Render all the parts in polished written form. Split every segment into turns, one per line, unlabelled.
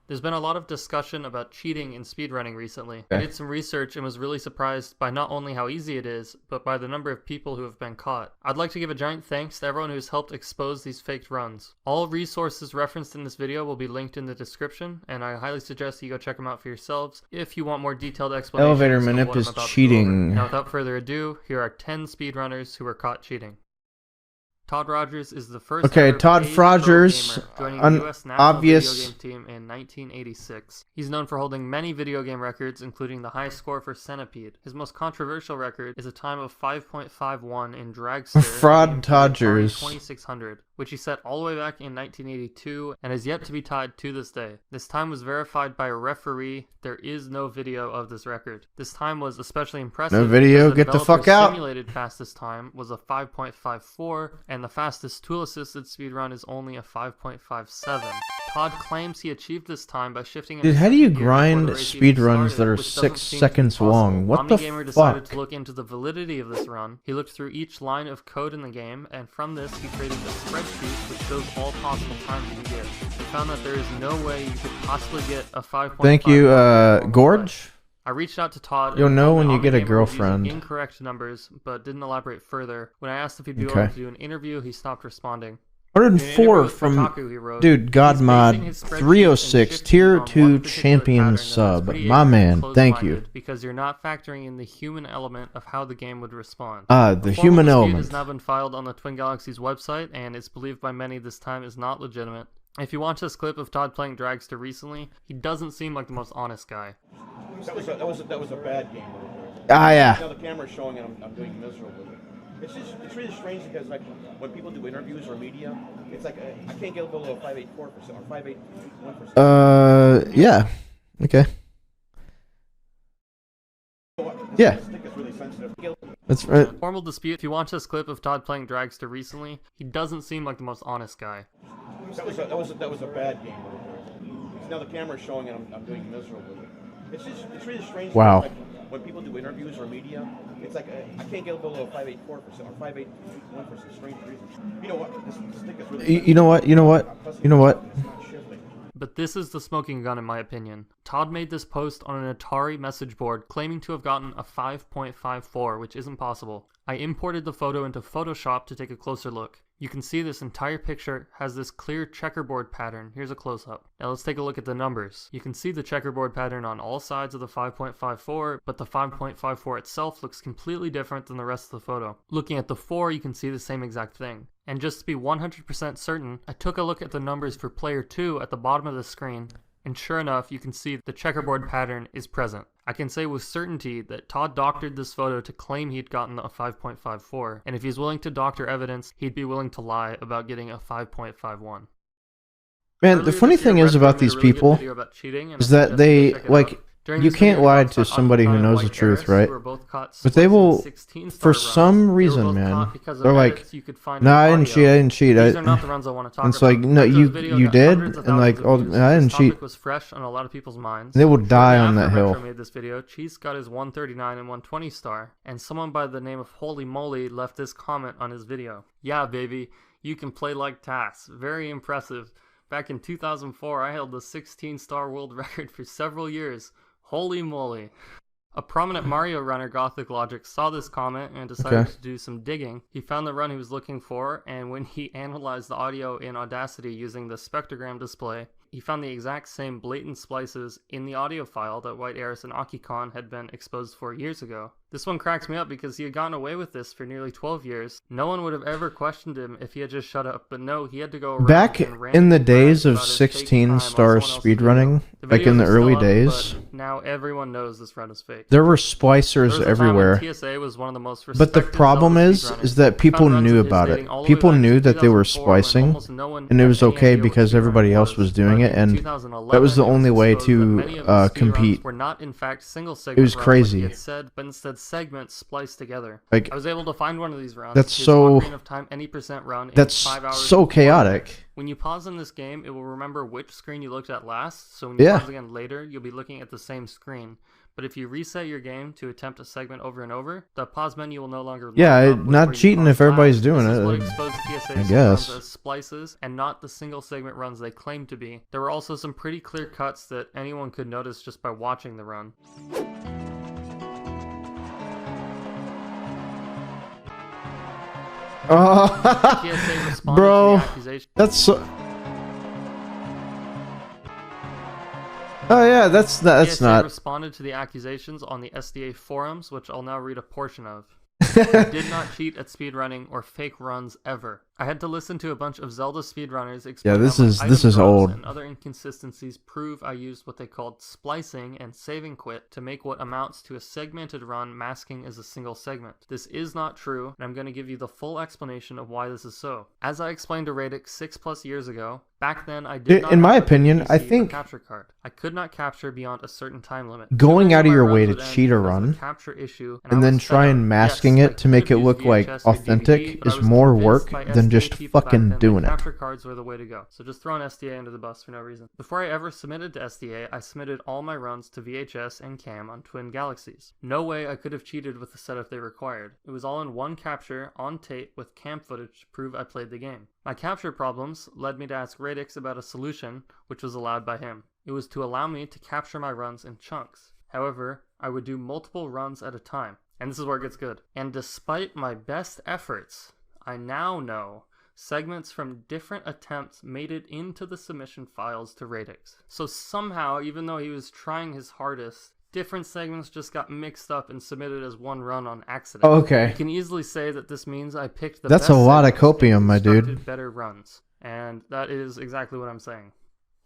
There's been a lot of discussion about cheating in speedrunning recently. I did some research and was really surprised by not only how easy it is, but by the number of people who have been caught. I'd like to give a giant thanks to everyone who's helped expose these faked runs. All resources referenced in this video will be linked in the description, and I highly suggest you go check them out for yourselves if you want more detailed explanations.
Elevator manip is cheating.
Now without further ado, here are 10 speedrunners who were caught cheating. Todd Rogers is the first
Todd Rogers,
joining the US national video game team in 1986. He's known for holding many video game records, including the highest score for Centipede. His most controversial record is a time of 5.51 in Dragster
Fraud Dodgers
2600, which he set all the way back in 1982 and is yet to be tied to this day. This time was verified by a referee. There is no video of this record. This time was especially impressive.
No video, get the fuck out.
Simulated fastest time was a 5.54, and the fastest tool-assisted speedrun is only a 5.57. Todd claims he achieved this time by shifting.
Dude, how do you grind speedruns that are 6 seconds long? What the
Omnigamer
fuck?
decided to look into the validity of this run. He looked through each line of code in the game, and from this he created a spreadsheet which shows all possible times you can get. He found that there is no way you could possibly get a 5.5.
Thank you, Gorge.
I reached out to Todd.
You'll know when you get a
Omnigamer
girlfriend.
was using incorrect numbers, but didn't elaborate further. When I asked if he'd be willing to do an interview, he stopped responding.
104 from dude Godmod 306 tier 2 champion sub. My man, thank you.
Because you're not factoring in the human element of how the game would respond.
The human element
has now been filed on the Twin Galaxies website, and it's believed by many this time is not legitimate. If you watch this clip of Todd playing Dragster recently, he doesn't seem like the most honest guy.
That was a bad game.
yeah.
Now the camera's showing and I'm doing miserable. It's really strange because like when people do interviews or media, it's like I can't get below a 5.84% or 5.81%.
Yeah. Okay. Yeah. That's right.
Formal dispute. If you watch this clip of Todd playing Dragster recently, he doesn't seem like the most honest guy.
That was a bad game. Now the camera's showing and I'm doing miserable. It's really strange.
Wow.
Like, when people do interviews or media, it's like I can't get below a 5.84% or 5.81%. Strange reasons. You know what? This stick is really.
You know what? You know what? You know what?
But this is the smoking gun in my opinion. Todd made this post on an Atari message board claiming to have gotten a 5.54, which isn't possible. I imported the photo into Photoshop to take a closer look. You can see this entire picture has this clear checkerboard pattern. Here's a close-up. Now let's take a look at the numbers. You can see the checkerboard pattern on all sides of the 5.54, but the 5.54 itself looks completely different than the rest of the photo. Looking at the 4, you can see the same exact thing. And just to be 100% certain, I took a look at the numbers for player 2 at the bottom of the screen, and sure enough, you can see the checkerboard pattern is present. I can say with certainty that Todd doctored this photo to claim he'd gotten a 5.54, and if he's willing to doctor evidence, he'd be willing to lie about getting a 5.51.
Man, the funny thing is about these people is that they, like, you can't lie to somebody who knows the truth, right? But they will, for some reason, man, they're like, no, I didn't cheat, I didn't cheat. It's like, no, you did? And like, oh, I didn't cheat. They will die on that hill.
Made this video, Cheese got his 139 and 120 star, and someone by the name of Holy Moly left this comment on his video. Yeah, baby, you can play like Tass. Very impressive. Back in 2004, I held the 16-star world record for several years. Holy moly. A prominent Mario runner, Gothic Logic, saw this comment and decided to do some digging. He found the run he was looking for, and when he analyzed the audio in Audacity using the spectrogram display, he found the exact same blatant splices in the audio file that White Eris and Akikon had been exposed for years ago. This one cracks me up because he had gotten away with this for nearly 12 years. No one would have ever questioned him if he had just shut up, but no, he had to go around.
Back in the days of 16-star speedrunning, like in the early days,
now everyone knows this run is fake.
There were splicers everywhere.
TSA was one of the most
but the problem is that people knew about it. People knew that they were splicing, and it was okay because everybody else was doing it, and that was the only way to compete.
Were not in fact single
it was crazy.
But instead segments spliced together.
Like,
I was able to find one of these runs.
That's so.
Of time, any % run
That's so chaotic.
When you pause in this game, it will remember which screen you looked at last, so when you pause again later, you'll be looking at the same screen. But if you reset your game to attempt a segment over and over, the pause menu will no longer
not cheating if everybody's doing
this
it.
Is what exposed TSA's runs as splices and not the single segment runs they claim to be. There were also some pretty clear cuts that anyone could notice just by watching the run. TSA responded
bro,
to the accusation.
That's so... Oh yeah, that's
TSA
not...
responded to the accusations on the SDA forums, which I'll now read a portion of. I did not cheat at speedrunning or fake runs ever. I had to listen to a bunch of Zelda speedrunners explain
this
how
is old.
And other inconsistencies prove I used what they called splicing and saving quit to make what amounts to a segmented run masking as a single segment. This is not true, and I'm going to give you the full explanation of why this is so. As I explained to Radix 6+ years ago, back then I did not
in my
have a
opinion,
PC
I think
capture card. I could not capture beyond a certain time limit.
Going out of your way
runs
to
would
cheat a
end because of
run
the capture issue,
and then try and masking it to make it look like authentic is more work than just fucking doing it.
Capture cards were the way to go. So just throw an SDA under the bus for no reason. Before I ever submitted to SDA, I submitted all my runs to VHS and CAM on Twin Galaxies. No way I could have cheated with the setup they required. It was all in one capture, on tape, with cam footage to prove I played the game. My capture problems led me to ask Radix about a solution, which was allowed by him. It was to allow me to capture my runs in chunks. However, I would do multiple runs at a time. And this is where it gets good. And despite my best efforts, I now know segments from different attempts made it into the submission files to Radix. So somehow, even though he was trying his hardest, different segments just got mixed up and submitted as one run on accident.
Okay.
You can easily say that this means I picked the
That's
best
a lot of
segments
copium,
and
my dude.
constructed better runs. And that is exactly what I'm saying.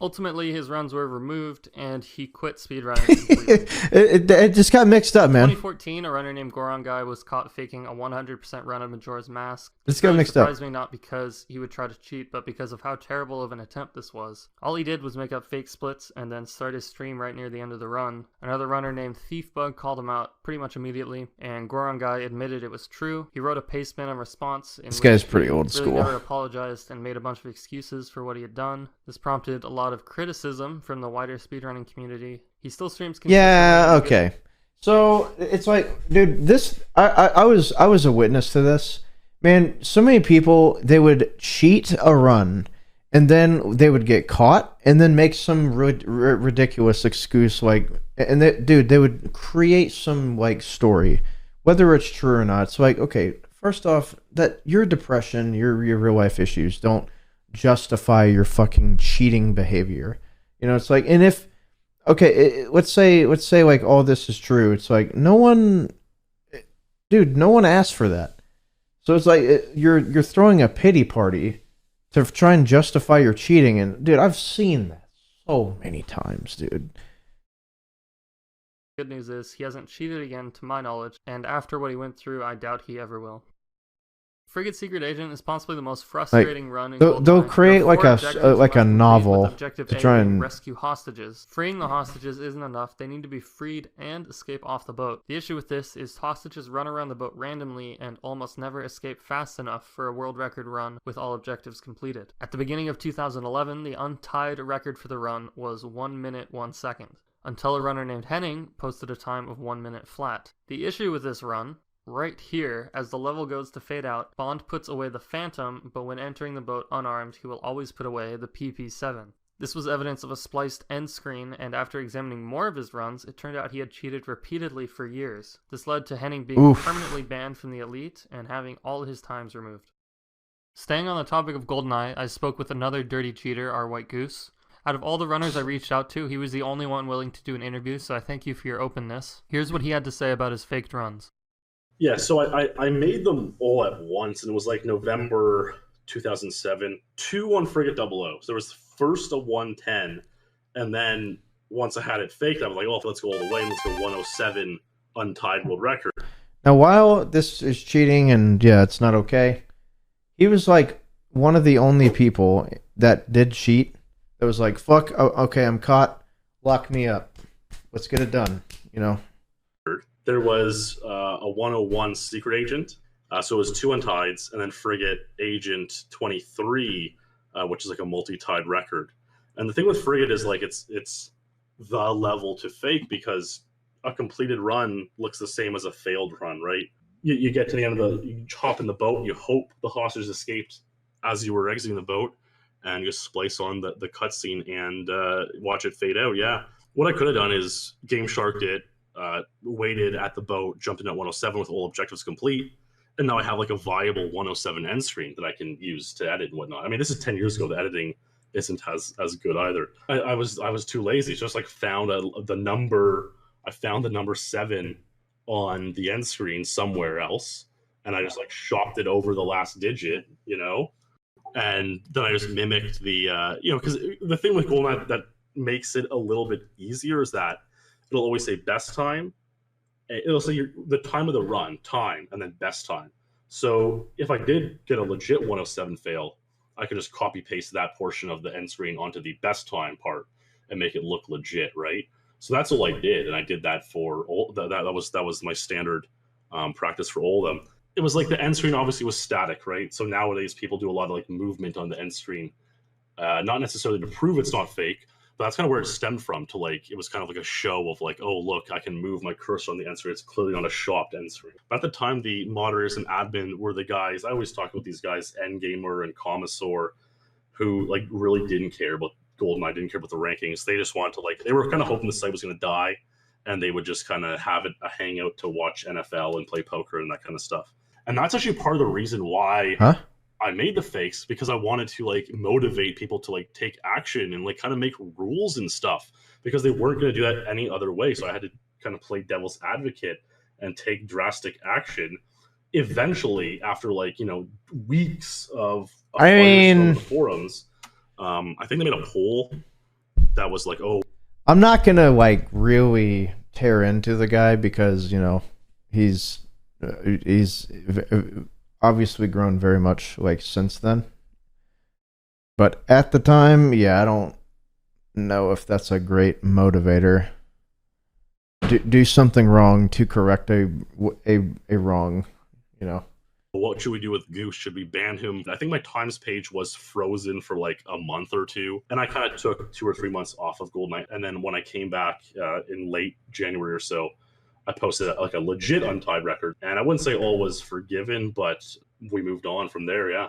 Ultimately, his runs were removed, and he quit speedrunning completely.
it just got mixed up, man.
In 2014, a runner named Goron Guy was caught faking a 100% run of Majora's Mask.
This got mixed up.
Surprised me not because he would try to cheat, but because of how terrible of an attempt this was. All he did was make up fake splits and then start his stream right near the end of the run. Another runner named Thiefbug called him out pretty much immediately, and Goron Guy admitted it was true. He wrote a pasteman in response.
This guy's pretty old school.
Never apologized and made a bunch of excuses for what he had done. This prompted a lot of criticism from the wider speedrunning community. He still streams consistently.
Yeah, okay. So it's like, dude, this I was a witness to this. Man, so many people, they would cheat a run and then they would get caught and then make some ridiculous excuse like, and they would create some like story, whether it's true or not. It's like, okay, first off, that your depression, your real life issues don't justify your fucking cheating behavior. You know, it's like, and if, okay, let's say like all this is true. It's like no one asked for that. So it's like you're throwing a pity party to try and justify your cheating. And dude, I've seen that so many times, dude.
Good news is he hasn't cheated again to my knowledge, and after what he went through, I doubt he ever will. Frigate Secret Agent is possibly the most frustrating run in GoldenEye.
They'll create like a novel to try and
rescue hostages. Freeing the hostages isn't enough. They need to be freed and escape off the boat. The issue with this is hostages run around the boat randomly and almost never escape fast enough for a world record run with all objectives completed. At the beginning of 2011, the untied record for the run was 1 minute 1 second, until a runner named Henning posted a time of 1 minute flat. The issue with this run, right here, as the level goes to fade out, Bond puts away the Phantom, but when entering the boat unarmed, he will always put away the PP7. This was evidence of a spliced end screen, and after examining more of his runs, it turned out he had cheated repeatedly for years. This led to Henning being permanently banned from the Elite and having all his times removed. Staying on the topic of GoldenEye, I spoke with another dirty cheater, our White Goose. Out of all the runners I reached out to, he was the only one willing to do an interview, so I thank you for your openness. Here's what he had to say about his faked runs.
Yeah, so I made them all at once, and it was like November 2007. 2 on Frigate 00. So there was first a 110, and then once I had it faked, I was like, oh, let's go all the way, and let's go 107 untied world record.
Now, while this is cheating, and yeah, it's not okay, he was like one of the only people that did cheat that was like, fuck, okay, I'm caught, lock me up. Let's get it done, you know?
There was a 101 Secret Agent, so it was 2 untieds, and then Frigate Agent 23 which is like a multi-tied record. And the thing with Frigate is like it's the level to fake, because a completed run looks the same as a failed run, right? You get to the end of you hop in the boat, you hope the hostage escaped as you were exiting the boat, and you splice on the cutscene and watch it fade out. Yeah. What I could have done is Game Sharked it, waited at the boat, jumped in at 107 with all objectives complete, and now I have like a viable 107 end screen that I can use to edit and whatnot. I mean, this is 10 years ago. The editing isn't as good either. I was too lazy. Just like found the number 7 on the end screen somewhere else, and I just like shopped it over the last digit, and then I just mimicked the because the thing with GoldenEye that makes it a little bit easier is that it'll always say best time. It'll say the time of the run, time, and then best time. So if I did get a legit 107 fail, I could just copy paste that portion of the end screen onto the best time part and make it look legit, right? So that's all I did, and I did that for all. That was my standard practice for all of them. It was like the end screen obviously was static, right? So nowadays people do a lot of like movement on the end screen, not necessarily to prove it's not fake, but that's kind of where it stemmed from. To like, it was kind of like a show of like, oh look, I can move my cursor on the end screen. It's clearly on a shopped end screen. But at the time, the moderators and admin were the guys. I always talk about these guys, Endgamer and Commissar, who like really didn't care about GoldenEye, didn't care about the rankings. They just wanted to like, they were kind of hoping the site was going to die, and they would just kind of have it a hangout to watch NFL and play poker and that kind of stuff. And that's actually part of the reason why I made the fakes, because I wanted to like motivate people to like take action and like kind of make rules and stuff, because they weren't going to do that any other way. So I had to kind of play devil's advocate and take drastic action. Eventually, after like weeks of from the forums, I think they made a poll that was like, oh,
I'm not gonna like really tear into the guy, because he's obviously grown very much like since then. But at the time, yeah, I don't know if that's a great motivator. Do something wrong to correct a wrong,
What should we do with Goose? Should we ban him? I think my times page was frozen for like a month or two, and I kind of took 2 or 3 months off of GoldenEye. And then when I came back in late January or so, I posted like a legit untied record, and I wouldn't say all was forgiven, but we moved on from there. Yeah.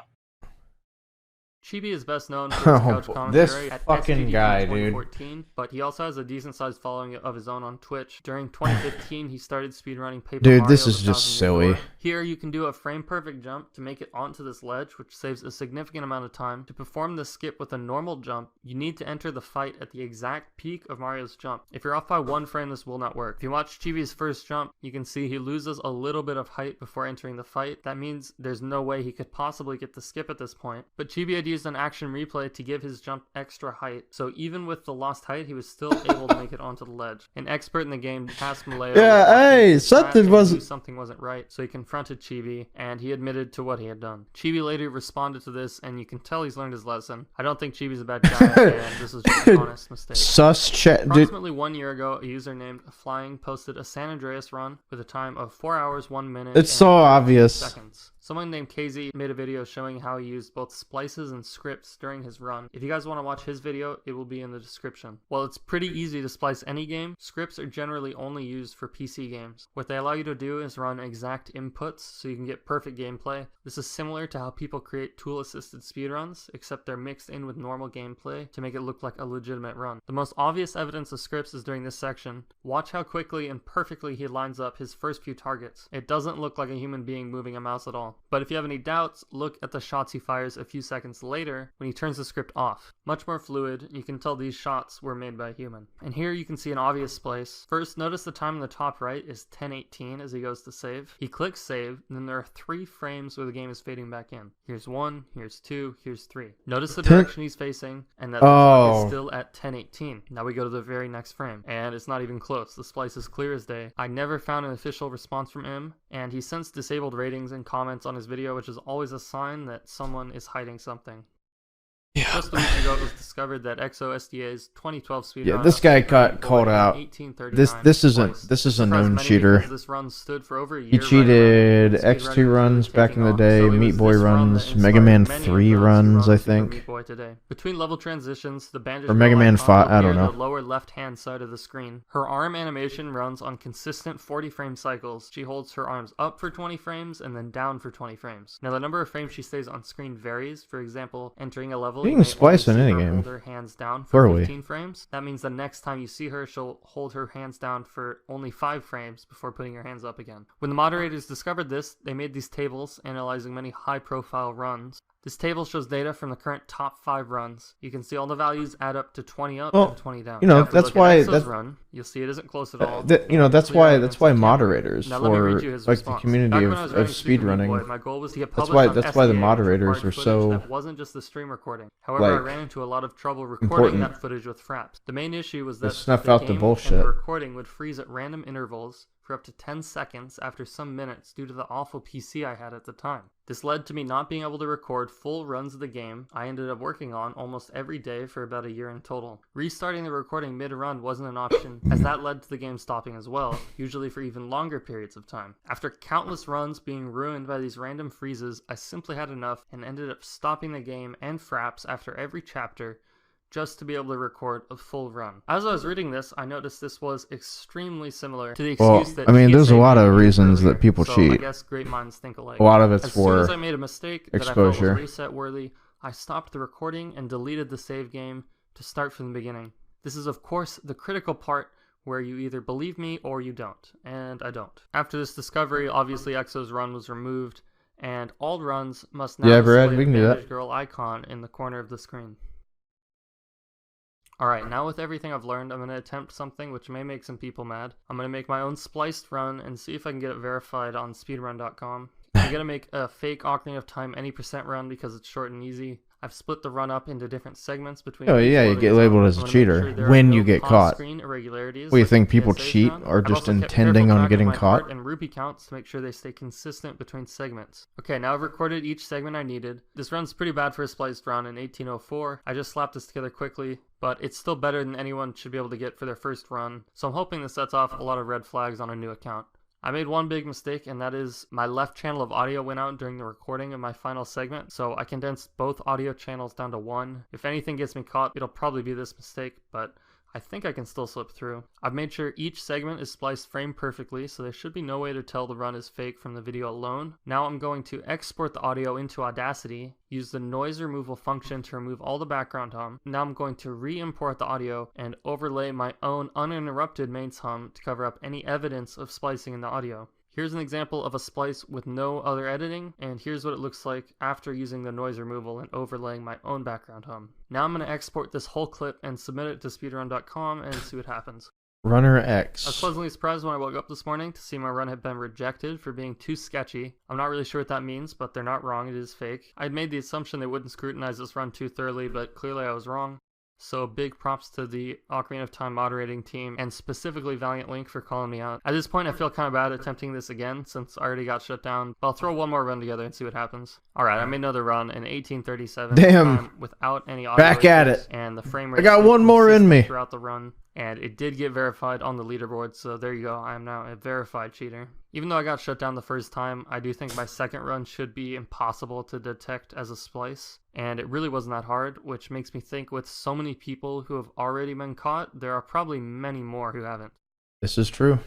Chibi is best known for his couch commentary
this
at
fucking
SGDQ
guy,
2014, dude. But he also has a decent-sized following of his own on Twitch. During 2015, he started speedrunning Paper Mario.
Dude, this is just silly.
Here, you can do a frame-perfect jump to make it onto this ledge, which saves a significant amount of time. To perform this skip with a normal jump, you need to enter the fight at the exact peak of Mario's jump. If you're off by 1 frame, this will not work. If you watch Chibi's first jump, you can see he loses a little bit of height before entering the fight. That means there's no way he could possibly get the skip at this point. But Chibi had used an action replay to give his jump extra height, so even with the lost height, he was still able to make it onto the ledge. An expert in the game asked Maleo something wasn't right, so he confronted Chibi, and he admitted to what he had done. Chibi later responded to this, and you can tell he's learned his lesson. I don't think Chibi's a bad guy, and this is just an honest mistake. Approximately 1 year ago, a user named Flying posted a San Andreas run with a time of 4 hours, 1 minute.
It's so obvious.
Seconds. Someone named KZ made a video showing how he used both splices and scripts during his run. If you guys want to watch his video, it will be in the description. While it's pretty easy to splice any game, scripts are generally only used for PC games. What they allow you to do is run exact inputs so you can get perfect gameplay. This is similar to how people create tool-assisted speedruns, except they're mixed in with normal gameplay to make it look like a legitimate run. The most obvious evidence of scripts is during this section. Watch how quickly and perfectly he lines up his first few targets. It doesn't look like a human being moving a mouse at all. But if you have any doubts, look at the shots he fires a few seconds later when he turns the script off. Much more fluid, you can tell these shots were made by a human. And here you can see an obvious splice. First, notice the time in the top right is 10:18 as he goes to save. He clicks save, and then there are 3 frames where the game is fading back in. Here's 1, here's 2, here's 3. Notice the direction he's facing, and that the clock is still at 10:18. Now we go to the very next frame, and it's not even close. The splice is clear as day. I never found an official response from him, and he since disabled ratings and comments on his video, which is always a sign that someone is hiding something. Yeah. Just a week ago, it was discovered that ExoSDA's 2012 speedrun.
Yeah, this guy got called out. This is a known cheater.
This run stood for over a year.
He cheated X2 runs back in the day, Meat Boy runs, Mega Man 3 runs, I think.
Between level transitions, the bandage
or Mega Man 5, I don't know.
The lower left-hand side of the screen. Her arm animation runs on consistent 40-frame cycles. She holds her arms up for 20 frames and then down for 20 frames. Now, the number of frames she stays on screen varies. For example, entering a level,
you can splice in any game.
Hold her hands down for 15 frames. That means the next time you see her, she'll hold her hands down for only 5 frames before putting her hands up again. When the moderators discovered this, they made these tables analyzing many high-profile runs. This table shows data from the current top 5 runs. You can see all the values add up to 20 up and 20 down.
You know, that's why
run, you'll see it isn't close at all.
You know, that's why moderators for like the community of speedrunning.
My goal was to get
that's why the moderators are so.
That wasn't just the stream recording. However, I ran into a lot of trouble recording that footage with fraps. The main issue was that
snuff out the bullshit.
And the recording would freeze at random intervals for up to 10 seconds after some minutes due to the awful PC I had at the time. This led to me not being able to record full runs of the game I ended up working on almost every day for about a year in total. Restarting the recording mid-run wasn't an option, as that led to the game stopping as well, usually for even longer periods of time. After countless runs being ruined by these random freezes, I simply had enough and ended up stopping the game and fraps after every chapter just to be able to record a full run. As I was reading this, I noticed this was extremely similar to the excuse that
there's a lot of reasons that people cheat.
I guess great minds think alike.
A lot of it's
as
for
soon as I made a mistake that I felt was reset worthy, I stopped the recording and deleted the save game to start from the beginning. This is of course the critical part where you either believe me or you don't, and I don't. After this discovery, obviously Exo's run was removed, and all runs must now display the bandage girl icon in the corner of the screen. Alright, now with everything I've learned, I'm going to attempt something which may make some people mad. I'm going to make my own spliced run and see if I can get it verified on speedrun.com. I'm going to make a fake Ocarina of Time any % run because it's short and easy. I've split the run up into different segments between.
Oh yeah, you get labeled as a cheater when you get caught. What do you think people cheat or just intending on getting caught?
And rupee counts to make sure they stay consistent between segments. Okay, now I've recorded each segment I needed. This run's pretty bad for a spliced run in 1804. I just slapped this together quickly, but it's still better than anyone should be able to get for their first run. So I'm hoping this sets off a lot of red flags on a new account. I made one big mistake, and that is my left channel of audio went out during the recording of my final segment, so I condensed both audio channels down to 1. If anything gets me caught, it'll probably be this mistake, but I think I can still slip through. I've made sure each segment is spliced frame perfectly, so there should be no way to tell the run is fake from the video alone. Now I'm going to export the audio into Audacity, use the noise removal function to remove all the background hum. Now I'm going to re-import the audio and overlay my own uninterrupted mains hum to cover up any evidence of splicing in the audio. Here's an example of a splice with no other editing, and here's what it looks like after using the noise removal and overlaying my own background hum. Now I'm going to export this whole clip and submit it to speedrun.com and see what happens.
Runner X.
I was pleasantly surprised when I woke up this morning to see my run had been rejected for being too sketchy. I'm not really sure what that means, but they're not wrong, it is fake. I'd made the assumption they wouldn't scrutinize this run too thoroughly, but clearly I was wrong. So big props to the Ocarina of Time moderating team, and specifically Valiant Link for calling me out. At this point I feel kind of bad attempting this again since I already got shut down, but I'll throw one more run together and see what happens. Alright, I made another run in 1837.
Damn!
Without any audio
back at it!
And the frame rate
I got one more in me!
Throughout the run. And it did get verified on the leaderboard, so there you go, I am now a verified cheater. Even though I got shut down the first time, I do think my second run should be impossible to detect as a splice, and it really wasn't that hard, which makes me think with so many people who have already been caught, there are probably many more who haven't.
This is true.